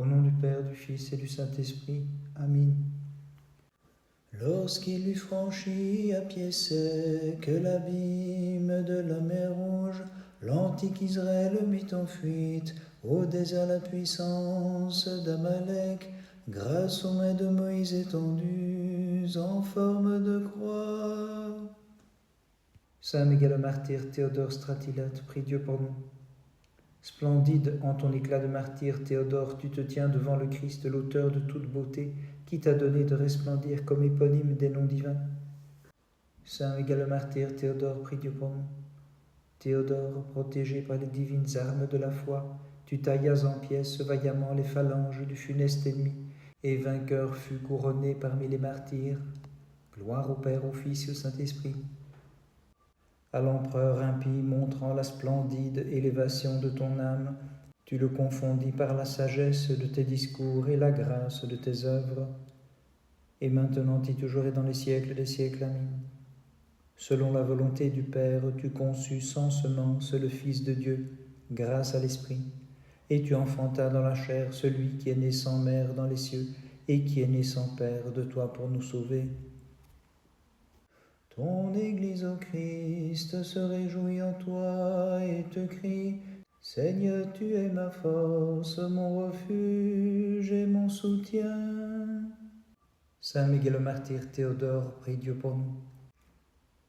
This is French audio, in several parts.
Au nom du Père, du Fils et du Saint-Esprit. Amen. Lorsqu'il eut franchi à pied sec l'abîme de la mer Rouge, l'antique Israël mit en fuite au désert la puissance d'Amalek, grâce aux mains de Moïse étendues en forme de croix. Saint Miguel le martyr, Théodore Stratilate, prie Dieu pour nous. Splendide en ton éclat de martyr, Théodore, tu te tiens devant le Christ, l'auteur de toute beauté, qui t'a donné de resplendir comme éponyme des noms divins. Saint Miguel le martyr, Théodore, prie Dieu pour nous. Théodore, protégé par les divines armes de la foi, tu taillas en pièces vaillamment les phalanges du funeste ennemi, et vainqueur fut couronné parmi les martyrs. Gloire au Père, au Fils et au Saint-Esprit. À l'empereur impie, montrant la splendide élévation de ton âme, tu le confondis par la sagesse de tes discours et la grâce de tes œuvres, et maintenant et toujours et dans les siècles des siècles. Amen. Selon la volonté du Père, tu conçus sans semence le Fils de Dieu, grâce à l'Esprit, et tu enfantas dans la chair celui qui est né sans mère dans les cieux, et qui est né sans Père de toi pour nous sauver. Ton Église, ô Christ, se réjouit en toi et te crie, Seigneur, tu es ma force, mon refuge et mon soutien. Saint Miguel le martyr, Théodore, prie Dieu pour nous.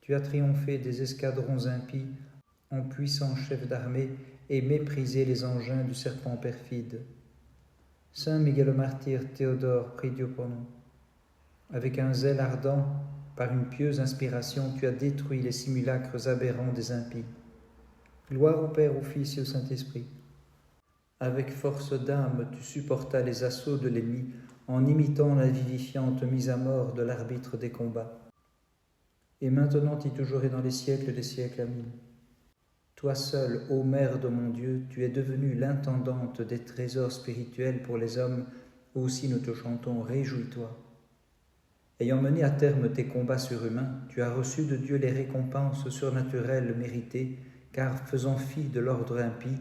Tu as triomphé des escadrons impies, en puissant chef d'armée, et méprisé les engins du serpent perfide. Saint Miguel le martyr, Théodore, prie Dieu pour nous. Avec un zèle ardent, par une pieuse inspiration, tu as détruit les simulacres aberrants des impies. Gloire au Père, au Fils et au Saint-Esprit. Avec force d'âme, tu supportas les assauts de l'ennemi en imitant la vivifiante mise à mort de l'arbitre des combats. Et maintenant et toujours et dans les siècles des siècles. Amen. Toi seul, ô Mère de mon Dieu, tu es devenue l'intendante des trésors spirituels pour les hommes, aussi nous te chantons, réjouis-toi. Ayant mené à terme tes combats surhumains, tu as reçu de Dieu les récompenses surnaturelles méritées, car faisant fi de l'ordre impie,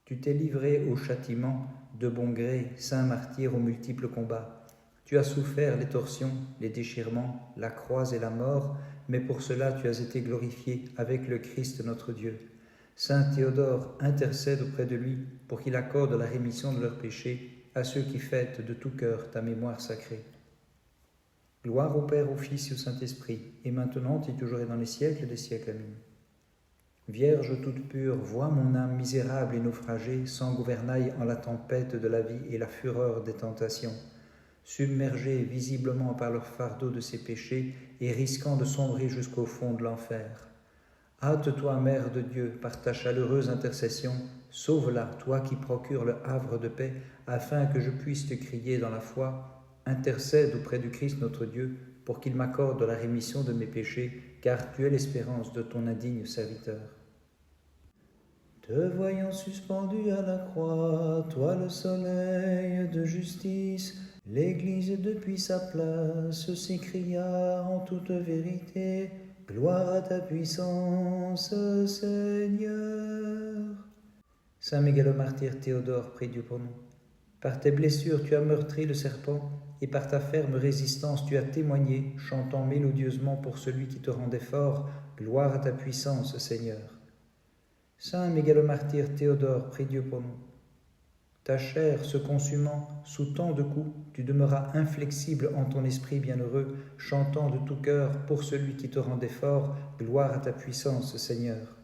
tu t'es livré au châtiment de bon gré, saint martyr aux multiples combats. Tu as souffert les torsions, les déchirements, la croix et la mort, mais pour cela tu as été glorifié avec le Christ notre Dieu. Saint Théodore, intercède auprès de lui pour qu'il accorde la rémission de leurs péchés à ceux qui fêtent de tout cœur ta mémoire sacrée. Gloire au Père, au Fils et au Saint-Esprit, et maintenant et toujours et dans les siècles des siècles. Amen. Vierge toute pure, vois mon âme misérable et naufragée, sans gouvernail en la tempête de la vie et la fureur des tentations, submergée visiblement par leur fardeau de ses péchés et risquant de sombrer jusqu'au fond de l'enfer. Hâte-toi, Mère de Dieu, par ta chaleureuse intercession, sauve-la, toi qui procures le havre de paix, afin que je puisse te crier dans la foi. Intercède auprès du Christ notre Dieu, pour qu'il m'accorde la rémission de mes péchés, car tu es l'espérance de ton indigne serviteur. Te voyant suspendu à la croix, toi le soleil de justice, l'Église depuis sa place s'écria en toute vérité, gloire à ta puissance, Seigneur. Saint Miguel le martyr, Théodore, prie Dieu pour nous. Par tes blessures, tu as meurtri le serpent, et par ta ferme résistance, tu as témoigné, chantant mélodieusement pour celui qui te rendait fort, gloire à ta puissance, Seigneur. Saint Miguel le martyr, Théodore, prie Dieu pour nous. Ta chair se consumant sous tant de coups, tu demeuras inflexible en ton esprit bienheureux, chantant de tout cœur pour celui qui te rendait fort, gloire à ta puissance, Seigneur.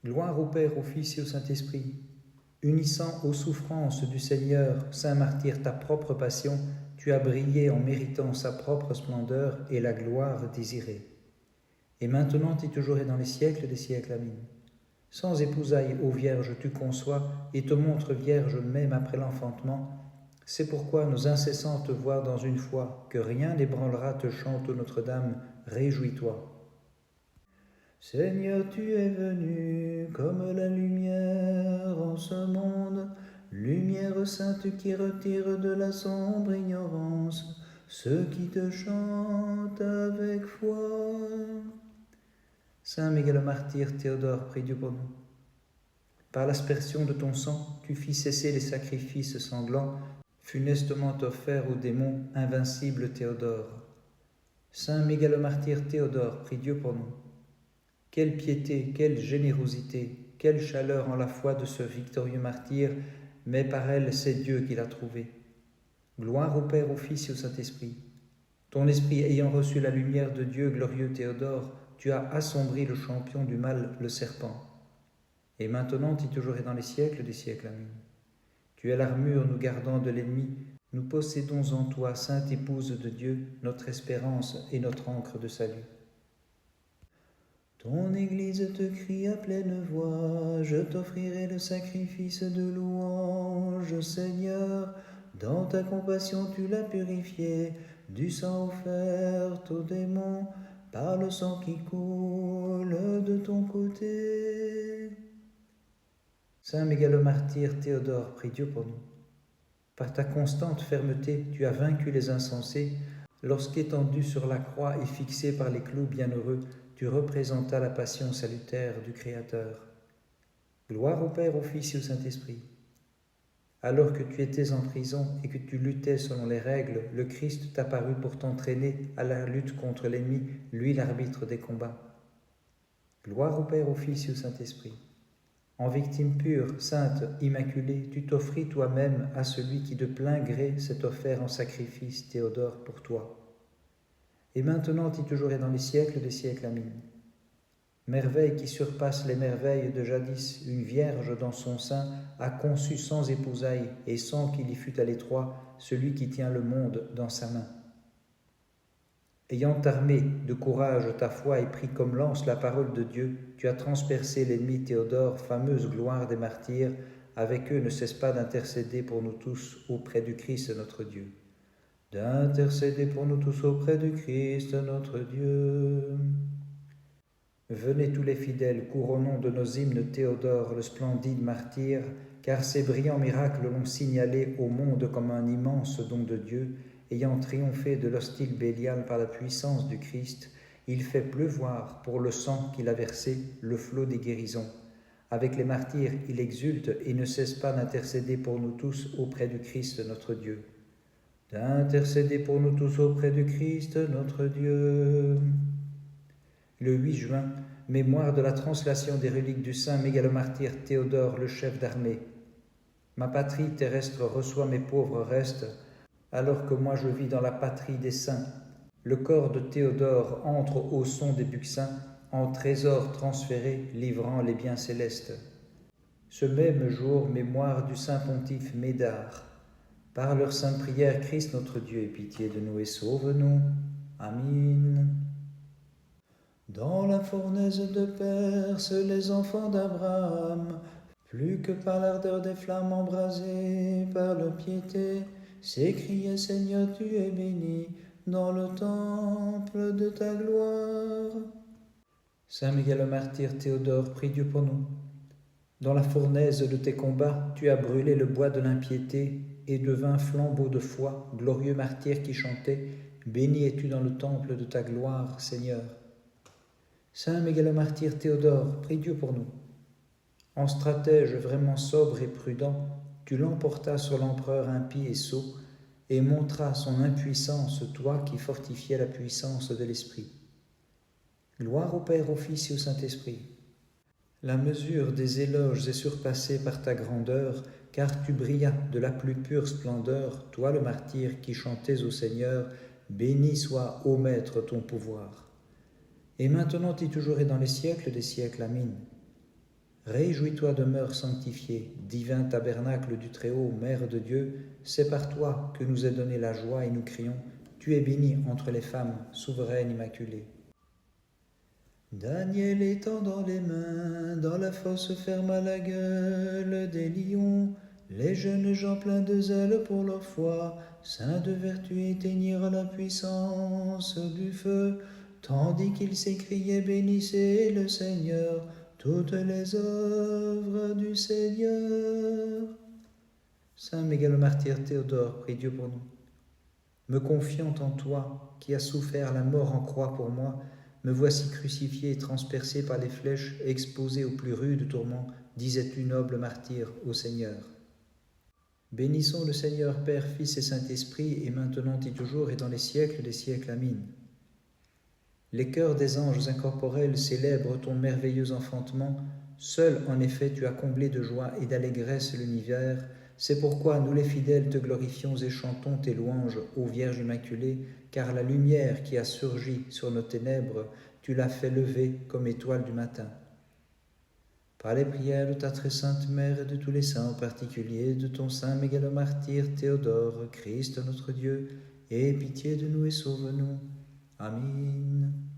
Gloire au Père, au Fils et au Saint-Esprit. Unissant aux souffrances du Seigneur, saint martyr, ta propre passion, tu as brillé en méritant sa propre splendeur et la gloire désirée. Et maintenant et toujours et dans les siècles des siècles. Amen. Sans épousailles, ô Vierge, tu conçois et te montres vierge même après l'enfantement. C'est pourquoi nos incessantes voix dans une foi que rien n'ébranlera te chantent, ô Notre-Dame, réjouis-toi. Seigneur, tu es venu comme la lumière en ce monde, lumière sainte qui retire de la sombre ignorance ceux qui te chantent avec foi. Saint Miguel le martyr, Théodore, prie Dieu pour nous. Par l'aspersion de ton sang, tu fis cesser les sacrifices sanglants, funestement offerts au démon invincible Théodore. Saint mégalomartyr Théodore, prie Dieu pour nous. Quelle piété, quelle générosité, quelle chaleur en la foi de ce victorieux martyr, mais par elle c'est Dieu qui l'a trouvé. Gloire au Père, au Fils et au Saint-Esprit. Ton esprit ayant reçu la lumière de Dieu, glorieux Théodore, tu as assombri le champion du mal, le serpent. Et maintenant, et toujours et dans les siècles des siècles. Amen. Tu es l'armure nous gardant de l'ennemi. Nous possédons en toi, sainte épouse de Dieu, notre espérance et notre ancre de salut. Ton Église te crie à pleine voix, je t'offrirai le sacrifice de louange, Seigneur. Dans ta compassion tu l'as purifié, du sang offert au démon, par le sang qui coule de ton côté. Saint mégalomartyr Théodore, prie Dieu pour nous. Par ta constante fermeté, tu as vaincu les insensés, lorsqu'étendu sur la croix et fixé par les clous bienheureux, tu représentas la passion salutaire du Créateur. Gloire au Père, au Fils et au Saint-Esprit. Alors que tu étais en prison et que tu luttais selon les règles, le Christ t'apparut pour t'entraîner à la lutte contre l'ennemi, lui l'arbitre des combats. Gloire au Père, au Fils et au Saint-Esprit. En victime pure, sainte, immaculée, tu t'offris toi-même à celui qui de plein gré s'est offert en sacrifice, Théodore, pour toi. Et maintenant et toujours et dans les siècles des siècles. Amen. Merveille qui surpasse les merveilles de jadis, une vierge dans son sein a conçu sans épousailles et sans qu'il y fût à l'étroit celui qui tient le monde dans sa main. Ayant armé de courage ta foi et pris comme lance la parole de Dieu, tu as transpercé l'ennemi Théodore, fameuse gloire des martyrs. Avec eux ne cesse pas d'intercéder pour nous tous auprès du Christ notre Dieu. D'intercéder pour nous tous auprès du Christ notre Dieu. Venez tous les fidèles, couronnons de nos hymnes Théodore, le splendide martyr, car ces brillants miracles l'ont signalé au monde comme un immense don de Dieu. Ayant triomphé de l'hostile Bélial par la puissance du Christ, il fait pleuvoir pour le sang qu'il a versé le flot des guérisons. Avec les martyrs, il exulte et ne cesse pas d'intercéder pour nous tous auprès du Christ notre Dieu. D'intercéder pour nous tous auprès du Christ notre Dieu. Le 8 juin, mémoire de la translation des reliques du saint mégalomartyr Théodore, le chef d'armée. Ma patrie terrestre reçoit mes pauvres restes, alors que moi je vis dans la patrie des saints. Le corps de Théodore entre au son des buccins, en trésor transféré, livrant les biens célestes. Ce même jour, mémoire du saint pontife Médard. Par leur sainte prière, Christ notre Dieu ait pitié de nous et sauve-nous. Amen. Dans la fournaise de Perse, les enfants d'Abraham, plus que par l'ardeur des flammes embrasées par leur piété, s'écriaient, Seigneur, tu es béni dans le temple de ta gloire. Saint mégalomartyr Théodore, prie Dieu pour nous. Dans la fournaise de tes combats, tu as brûlé le bois de l'impiété et devint flambeau de foi, glorieux martyr qui chantait, béni es-tu dans le temple de ta gloire, Seigneur. Saint mégalomartyr Théodore, prie Dieu pour nous. En stratège vraiment sobre et prudent, tu l'emportas sur l'empereur impie et sot, et montras son impuissance, toi qui fortifiais la puissance de l'Esprit. Gloire au Père, au Fils et au Saint-Esprit. La mesure des éloges est surpassée par ta grandeur, car tu brillas de la plus pure splendeur, toi le martyr qui chantais au Seigneur, béni soit, ô Maître, ton pouvoir. Et maintenant et toujours et dans les siècles des siècles. Amen. Réjouis-toi, demeure sanctifiée, divin tabernacle du Très-Haut, Mère de Dieu, c'est par toi que nous est donnée la joie et nous crions, tu es bénie entre les femmes, souveraine immaculée. Daniel étant dans les mains, dans la fosse ferme à la gueule des lions, les jeunes gens pleins de zèle pour leur foi, saints de vertu éteignirent la puissance du feu, tandis qu'ils s'écriaient, bénissez le Seigneur, toutes les œuvres du Seigneur. Saint mégalomartyr Théodore, prie Dieu pour nous. Me confiant en toi, qui as souffert la mort en croix pour moi, me voici crucifié et transpercé par les flèches, exposé aux plus rudes tourments, disais-tu, noble martyr, au Seigneur. Bénissons le Seigneur, Père, Fils et Saint-Esprit, et maintenant et toujours et dans les siècles des siècles. Amin. Les chœurs des anges incorporels célèbrent ton merveilleux enfantement. Seul, en effet, tu as comblé de joie et d'allégresse l'univers. C'est pourquoi nous les fidèles te glorifions et chantons tes louanges, ô Vierge Immaculée, car la lumière qui a surgi sur nos ténèbres, tu l'as fait lever comme étoile du matin. Par les prières de ta très sainte Mère et de tous les saints, en particulier de ton saint mégalomartyr Théodore, Christ notre Dieu, aie pitié de nous et sauve-nous. Amen.